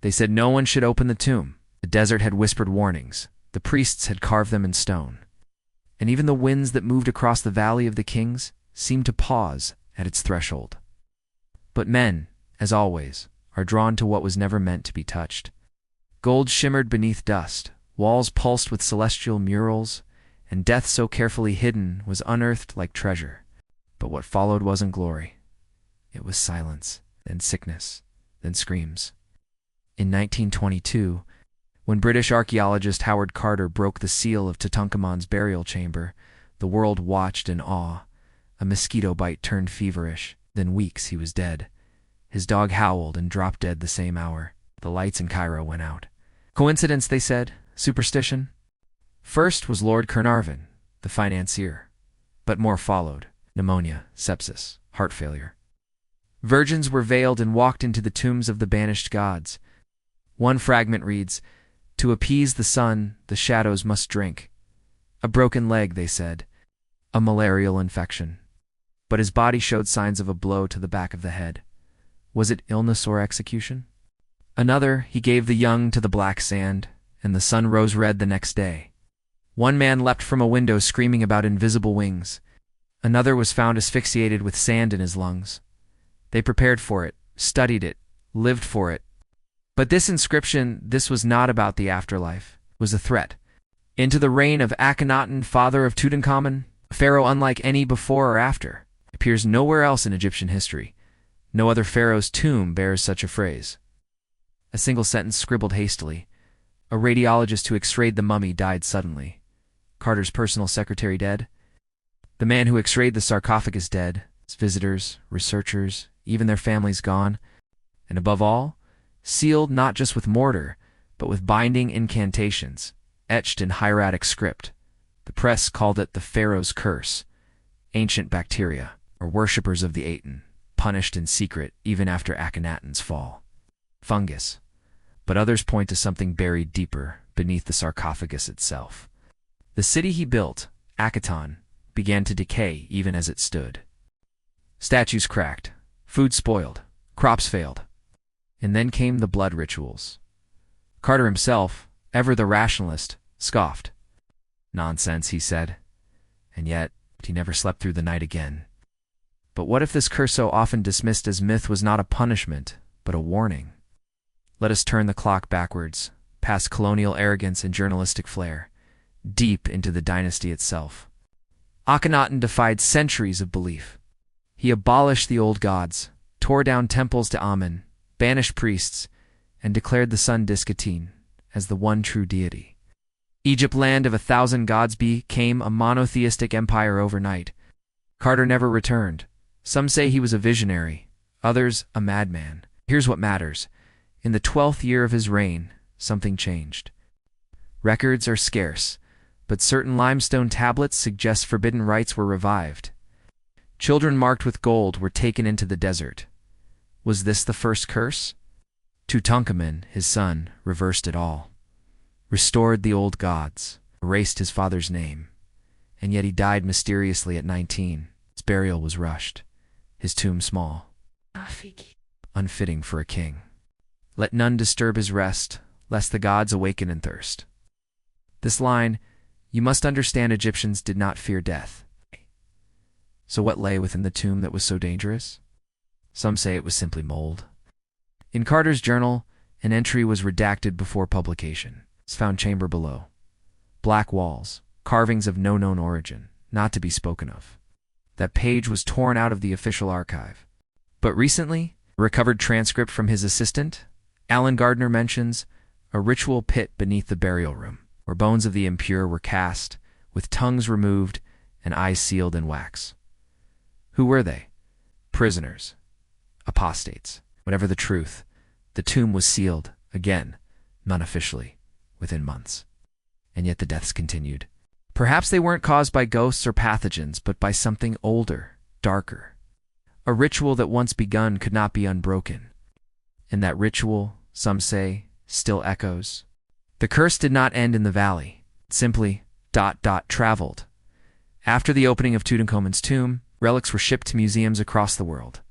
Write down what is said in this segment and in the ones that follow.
They said no one should open the tomb. The desert had whispered warnings. The priests had carved them in stone. And even the winds that moved across the Valley of the Kings seemed to pause at its threshold. But men, as always, are drawn to what was never meant to be touched. Gold shimmered beneath dust, walls pulsed with celestial murals, and death so carefully hidden was unearthed like treasure. But what followed wasn't glory. It was silence, then sickness, then screams. In 1922, when British archaeologist Howard Carter broke the seal of Tutankhamun's burial chamber, the world watched in awe. A mosquito bite turned feverish. Then weeks he was dead. His dog howled and dropped dead the same hour. The lights in Cairo went out. Coincidence, they said. Superstition? First was Lord Carnarvon, the financier. But more followed. Pneumonia, sepsis, heart failure. Virgins were veiled and walked into the tombs of the banished gods. One fragment reads, "To appease the sun, the shadows must drink." A broken leg, they said. A malarial infection. But his body showed signs of a blow to the back of the head. Was it illness or execution? Another, he gave the young to the black sand, and the sun rose red the next day. One man leapt from a window screaming about invisible wings. Another was found asphyxiated with sand in his lungs. They prepared for it, studied it, lived for it. But this inscription, this was not about the afterlife, was a threat. Into the reign of Akhenaten, father of Tutankhamun, a pharaoh unlike any before or after, appears nowhere else in Egyptian history. No other pharaoh's tomb bears such a phrase. A single sentence scribbled hastily. A radiologist who x-rayed the mummy died suddenly. Carter's personal secretary dead. The man who x-rayed the sarcophagus dead. Its visitors, researchers, even their families gone. And above all, sealed not just with mortar, but with binding incantations, etched in hieratic script. The press called it the Pharaoh's curse. Ancient bacteria, or worshippers of the Aten, punished in secret even after Akhenaten's fall. Fungus. But others point to something buried deeper, beneath the sarcophagus itself. The city he built, Akhenaten, began to decay even as it stood. Statues cracked, food spoiled, crops failed. And then came the blood rituals. Carter himself, ever the rationalist, scoffed. Nonsense, he said. And yet, he never slept through the night again. But what if this curse so often dismissed as myth was not a punishment, but a warning? Let us turn the clock backwards, past colonial arrogance and journalistic flair, deep into the dynasty itself. Akhenaten defied centuries of belief. He abolished the old gods, tore down temples to Amun, banished priests, and declared the sun Diskatine as the one true deity. Egypt, land of 1,000 gods, became a monotheistic empire overnight. Carter never returned. Some say he was a visionary, others a madman. Here's what matters. In the 12th year of his reign, something changed. Records are scarce, but certain limestone tablets suggest forbidden rites were revived. Children marked with gold were taken into the desert. Was this the first curse? Tutankhamun, his son, reversed it all. Restored the old gods, erased his father's name. And yet he died mysteriously at 19. His burial was rushed. His tomb small. Unfitting for a king. Let none disturb his rest, lest the gods awaken in thirst. This line, you must understand Egyptians did not fear death. So what lay within the tomb that was so dangerous? Some say it was simply mold. In Carter's journal, an entry was redacted before publication. It's found chamber below. Black walls, carvings of no known origin, not to be spoken of. That page was torn out of the official archive. But recently, a recovered transcript from his assistant, Alan Gardner, mentions a ritual pit beneath the burial room, where bones of the impure were cast, with tongues removed and eyes sealed in wax. Who were they? Prisoners. Apostates. Whatever the truth, the tomb was sealed, again, non-officially, within months. And yet the deaths continued. Perhaps they weren't caused by ghosts or pathogens, but by something older, darker. A ritual that once begun could not be unbroken. And that ritual, some say, still echoes. The curse did not end in the valley. It simply, traveled. After the opening of Tutankhamun's tomb, relics were shipped to museums across the world.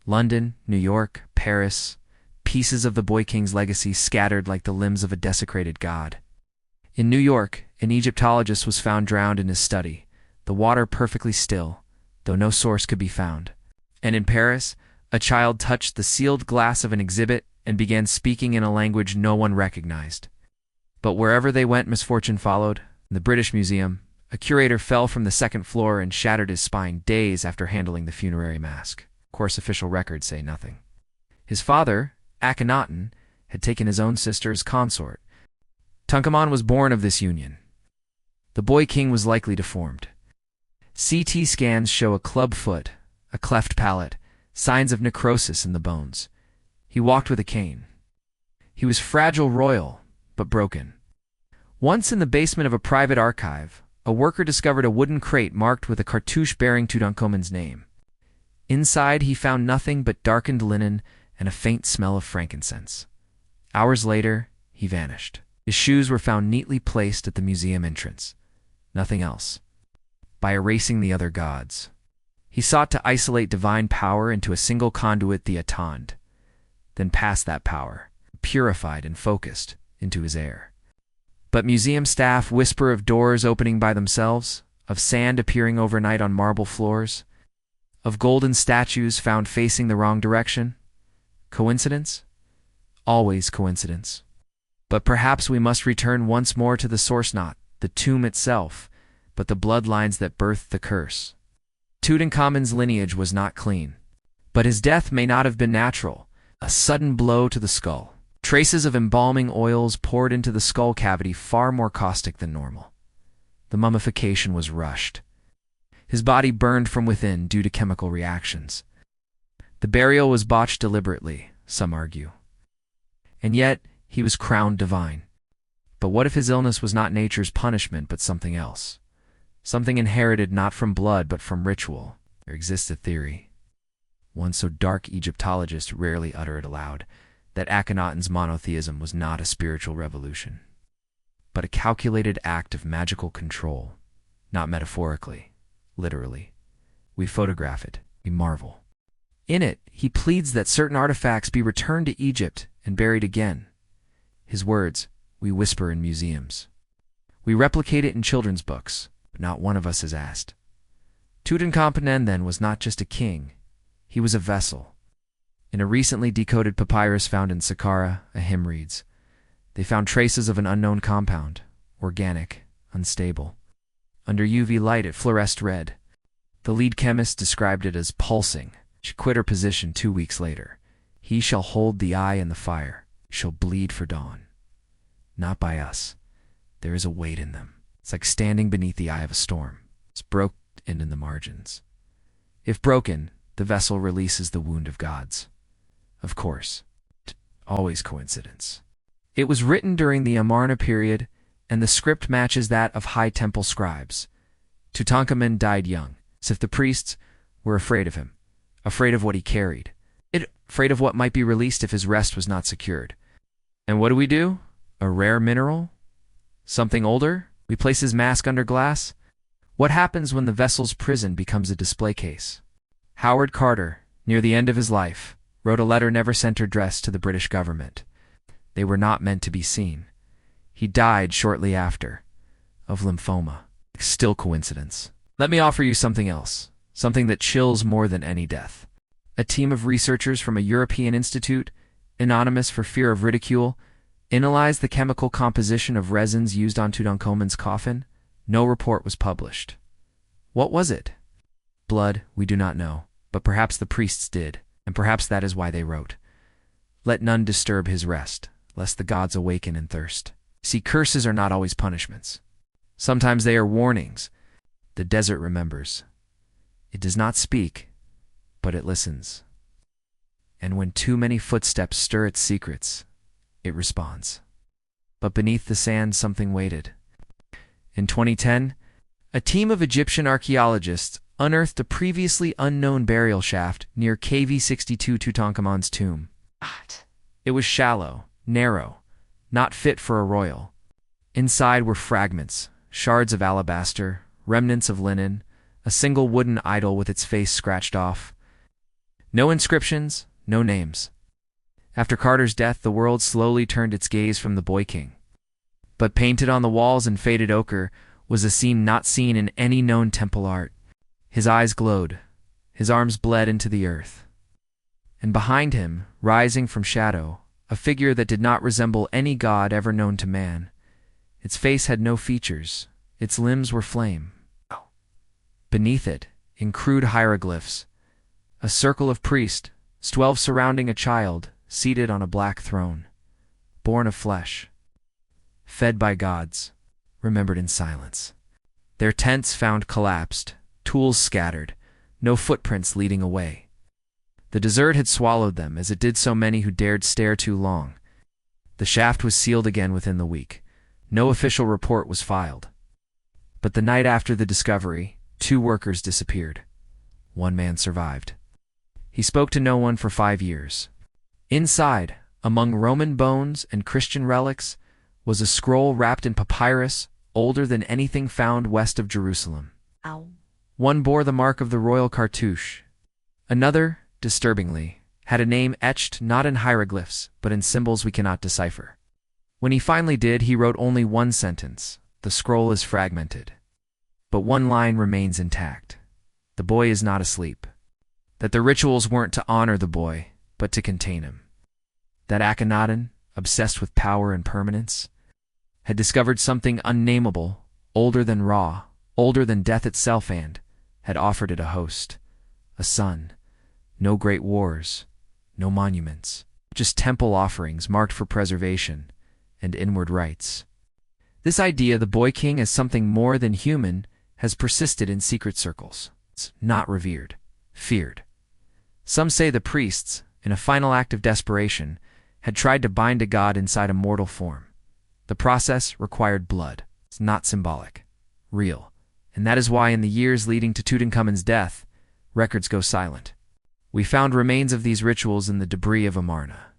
London, New York, Paris, pieces of the boy king's legacy scattered like the limbs of a desecrated god. In New York, an Egyptologist was found drowned in his study, the water perfectly still, though no source could be found. And in Paris, a child touched the sealed glass of an exhibit and began speaking in a language no one recognized. But wherever they went, misfortune followed. In the British Museum, a curator fell from the second floor and shattered his spine days after handling the funerary mask. Of course, official records say nothing. His father, Akhenaten, had taken his own sister as consort. Tutankhamun was born of this union. The boy king was likely deformed. CT scans show a club foot, a cleft palate, signs of necrosis in the bones. He walked with a cane. He was fragile royal, but broken. Once in the basement of a private archive, a worker discovered a wooden crate marked with a cartouche bearing Tutankhamun's name. Inside, he found nothing but darkened linen and a faint smell of frankincense. Hours later, he vanished. His shoes were found neatly placed at the museum entrance. Nothing else. By erasing the other gods, he sought to isolate divine power into a single conduit, the Atand, then pass that power, purified and focused, into his heir. But museum staff whisper of doors opening by themselves, of sand appearing overnight on marble floors, of golden statues found facing the wrong direction. Coincidence? Always coincidence. But perhaps we must return once more to the source, not the tomb itself, but the bloodlines that birthed the curse. Tutankhamun's lineage was not clean, but his death may not have been natural, a sudden blow to the skull. Traces of embalming oils poured into the skull cavity, far more caustic than normal. The mummification was rushed. His body burned from within due to chemical reactions. The burial was botched deliberately, some argue. And yet, he was crowned divine. But what if his illness was not nature's punishment, but something else? Something inherited not from blood, but from ritual. There exists a theory, one so dark Egyptologists rarely utter it aloud, that Akhenaten's monotheism was not a spiritual revolution, but a calculated act of magical control, not metaphorically, literally. We photograph it, we marvel. In it, he pleads that certain artifacts be returned to Egypt and buried again. His words, we whisper in museums. We replicate it in children's books, but not one of us is asked. Tutankhamun then was not just a king, he was a vessel. In a recently decoded papyrus found in Saqqara, a hymn reads, they found traces of an unknown compound, organic, unstable. Under UV light it fluoresced red. The lead chemist described it as pulsing. She quit her position 2 weeks later. He shall hold the eye in the fire, shall bleed for dawn. Not by us. There is a weight in them. It's like standing beneath the eye of a storm. It's broken in the margins. If broken, the vessel releases the wound of gods. Of course. Always coincidence. It was written during the Amarna period, and the script matches that of High Temple scribes. Tutankhamun died young, as if the priests were afraid of him, afraid of what he carried, afraid of what might be released if his rest was not secured. And what do? A rare mineral? Something older? We place his mask under glass? What happens when the vessel's prison becomes a display case? Howard Carter, near the end of his life, wrote a letter never sent or addressed to the British government. They were not meant to be seen. He died shortly after, of lymphoma. Still coincidence. Let me offer you something else, something that chills more than any death. A team of researchers from a European institute, anonymous for fear of ridicule, analyzed the chemical composition of resins used on Tutankhamun's coffin. No report was published. What was it? Blood, we do not know, but perhaps the priests did, and perhaps that is why they wrote, let none disturb his rest, lest the gods awaken and thirst. See, curses are not always punishments. Sometimes they are warnings. The desert remembers. It does not speak, but it listens. And when too many footsteps stir its secrets, it responds. But beneath the sand something waited. In 2010, a team of Egyptian archaeologists unearthed a previously unknown burial shaft near KV62 Tutankhamun's tomb. It was shallow, narrow, not fit for a royal. Inside were fragments, shards of alabaster, remnants of linen, a single wooden idol with its face scratched off. No inscriptions, no names. After Carter's death, the world slowly turned its gaze from the boy king. But painted on the walls in faded ochre was a scene not seen in any known temple art. His eyes glowed, his arms bled into the earth. And behind him, rising from shadow, a figure that did not resemble any god ever known to man. Its face had no features, its limbs were flame. Beneath it, in crude hieroglyphs, a circle of priests, 12 surrounding a child, seated on a black throne, born of flesh, fed by gods, remembered in silence. Their tents found collapsed, tools scattered, no footprints leading away. The desert had swallowed them, as it did so many who dared stare too long. The shaft was sealed again within the week. No official report was filed. But the night after the discovery, 2 workers disappeared. 1 man survived. He spoke to no one for 5 years. Inside, among Roman bones and Christian relics, was a scroll wrapped in papyrus, older than anything found west of Jerusalem. One bore the mark of the royal cartouche. Another, disturbingly, had a name etched not in hieroglyphs, but in symbols we cannot decipher. When he finally did, he wrote only 1 sentence. The scroll is fragmented. But 1 line remains intact. The boy is not asleep. That the rituals weren't to honor the boy, but to contain him. That Akhenaten, obsessed with power and permanence, had discovered something unnameable, older than Ra, older than death itself, and had offered it a host, a son. No great wars, no monuments, just temple offerings marked for preservation and inward rites. This idea, the boy king as something more than human, has persisted in secret circles. It's not revered, feared. Some say the priests, in a final act of desperation, had tried to bind a god inside a mortal form. The process required blood. It's not symbolic, real. And that is why in the years leading to Tutankhamun's death, records go silent. We found remains of these rituals in the debris of Amarna.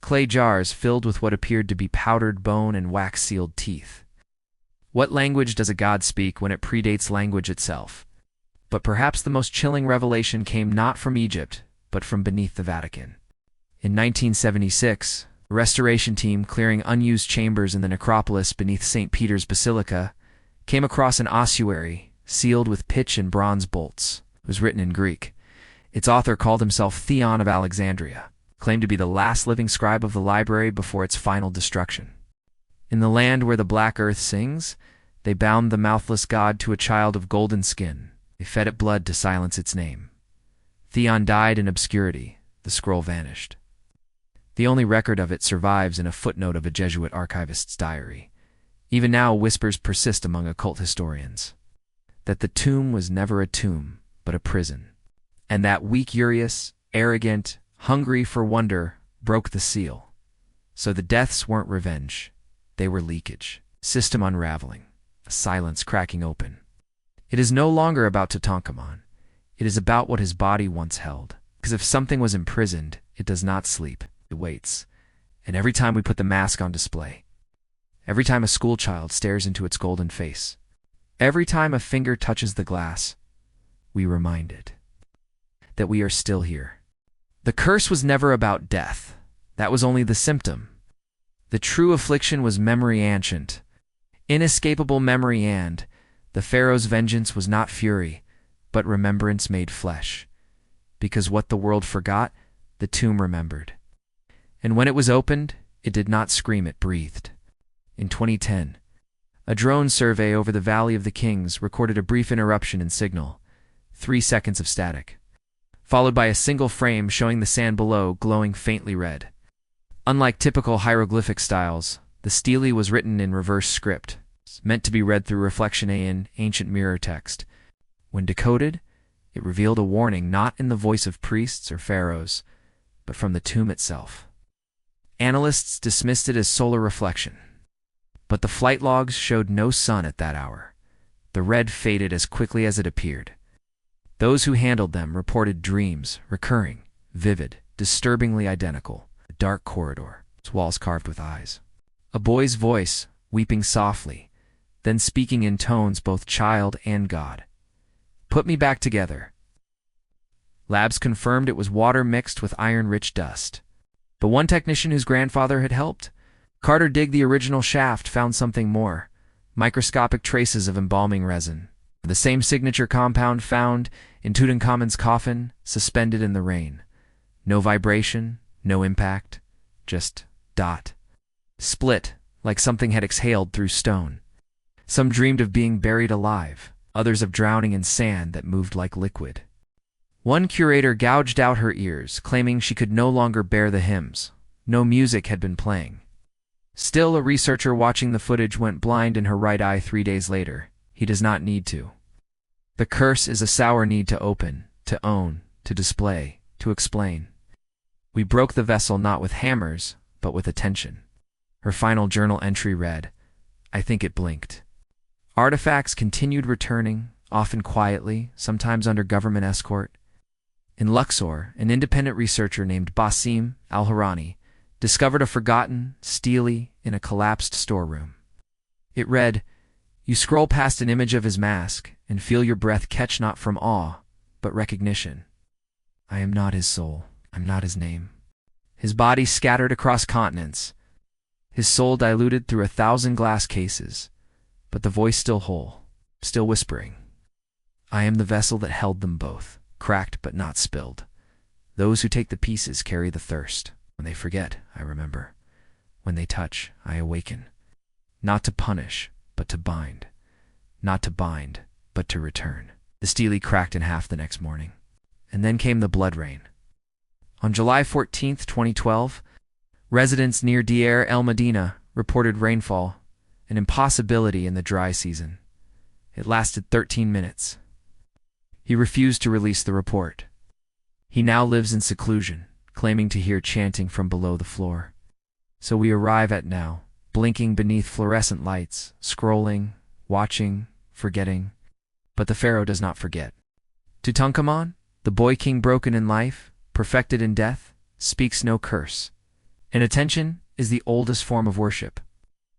Clay jars filled with what appeared to be powdered bone and wax-sealed teeth. What language does a god speak when it predates language itself? But perhaps the most chilling revelation came not from Egypt, but from beneath the Vatican. In 1976, a restoration team clearing unused chambers in the necropolis beneath St. Peter's Basilica came across an ossuary sealed with pitch and bronze bolts. It was written in Greek. Its author called himself Theon of Alexandria, claimed to be the last living scribe of the library before its final destruction. In the land where the black earth sings, they bound the mouthless god to a child of golden skin. They fed it blood to silence its name. Theon died in obscurity. The scroll vanished. The only record of it survives in a footnote of a Jesuit archivist's diary. Even now, whispers persist among occult historians that the tomb was never a tomb, but a prison. And that weak Urius, arrogant, hungry for wonder, broke the seal. So the deaths weren't revenge. They were leakage. System unraveling. A silence cracking open. It is no longer about Tutankhamun. It is about what his body once held. Because if something was imprisoned, it does not sleep. It waits. And every time we put the mask on display, every time a schoolchild stares into its golden face, every time a finger touches the glass, we remind it that we are still here. The curse was never about death. That was only the symptom. The true affliction was memory ancient, inescapable memory, and the Pharaoh's vengeance was not fury, but remembrance made flesh. Because what the world forgot, the tomb remembered. And when it was opened, it did not scream, it breathed. In 2010, a drone survey over the Valley of the Kings recorded a brief interruption in signal, 3 seconds of static, followed by a single frame showing the sand below glowing faintly red. Unlike typical hieroglyphic styles, the stele was written in reverse script, meant to be read through reflection in ancient mirror text. When decoded, it revealed a warning not in the voice of priests or pharaohs, but from the tomb itself. Analysts dismissed it as solar reflection. But the flight logs showed no sun at that hour. The red faded as quickly as it appeared. Those who handled them reported dreams, recurring, vivid, disturbingly identical. A dark corridor, its walls carved with eyes. A boy's voice, weeping softly, then speaking in tones both child and god. Put me back together. Labs confirmed it was water mixed with iron-rich dust. But one technician whose grandfather had helped Carter dig the original shaft found something more: microscopic traces of embalming resin, the same signature compound found in Tutankhamun's coffin, suspended in the rain. No vibration, no impact, just dot. Split, like something had exhaled through stone. Some dreamed of being buried alive, others of drowning in sand that moved like liquid. One curator gouged out her ears, claiming she could no longer bear the hymns. No music had been playing. Still, a researcher watching the footage went blind in her right eye 3 days later. He does not need to. The curse is a sour need to open, to own, to display, to explain. We broke the vessel not with hammers, but with attention. Her final journal entry read, "I think it blinked." Artifacts continued returning, often quietly, sometimes under government escort. In Luxor, an independent researcher named Basim al-Harani discovered a forgotten stele in a collapsed storeroom. It read, "You scroll past an image of his mask and feel your breath catch not from awe, but recognition. I am not his soul. I'm not his name. His body scattered across continents. His soul diluted through 1,000 glass cases, but the voice still whole, still whispering. I am the vessel that held them both, cracked but not spilled. Those who take the pieces carry the thirst. When they forget, I remember. When they touch, I awaken. Not to punish, but to bind. Not to bind, but to return." The stele cracked in half the next morning. And then came the blood rain. On July 14, 2012, residents near Deir el Medina reported rainfall, an impossibility in the dry season. It lasted 13 minutes. He refused to release the report. He now lives in seclusion, claiming to hear chanting from below the floor. So we arrive at now, blinking beneath fluorescent lights, scrolling, watching, forgetting. But the Pharaoh does not forget. Tutankhamun, the boy king broken in life, perfected in death, speaks no curse. Inattention is the oldest form of worship.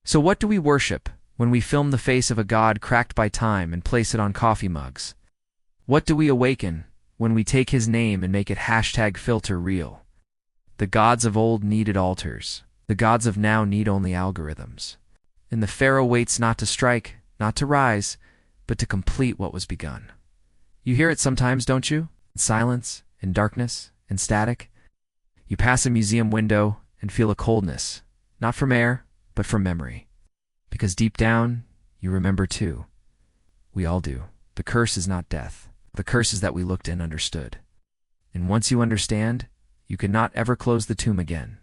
So what do we worship when we film the face of a god cracked by time and place it on coffee mugs? What do we awaken when we take his name and make it #filter_real? The gods of old needed altars. The gods of now need only algorithms. And the Pharaoh waits not to strike, not to rise, but to complete what was begun. You hear it sometimes, don't you? In silence, in darkness, in static. You pass a museum window and feel a coldness, not from air, but from memory. Because deep down, you remember too. We all do. The curse is not death. The curse is that we looked and understood. And once you understand, you cannot ever close the tomb again.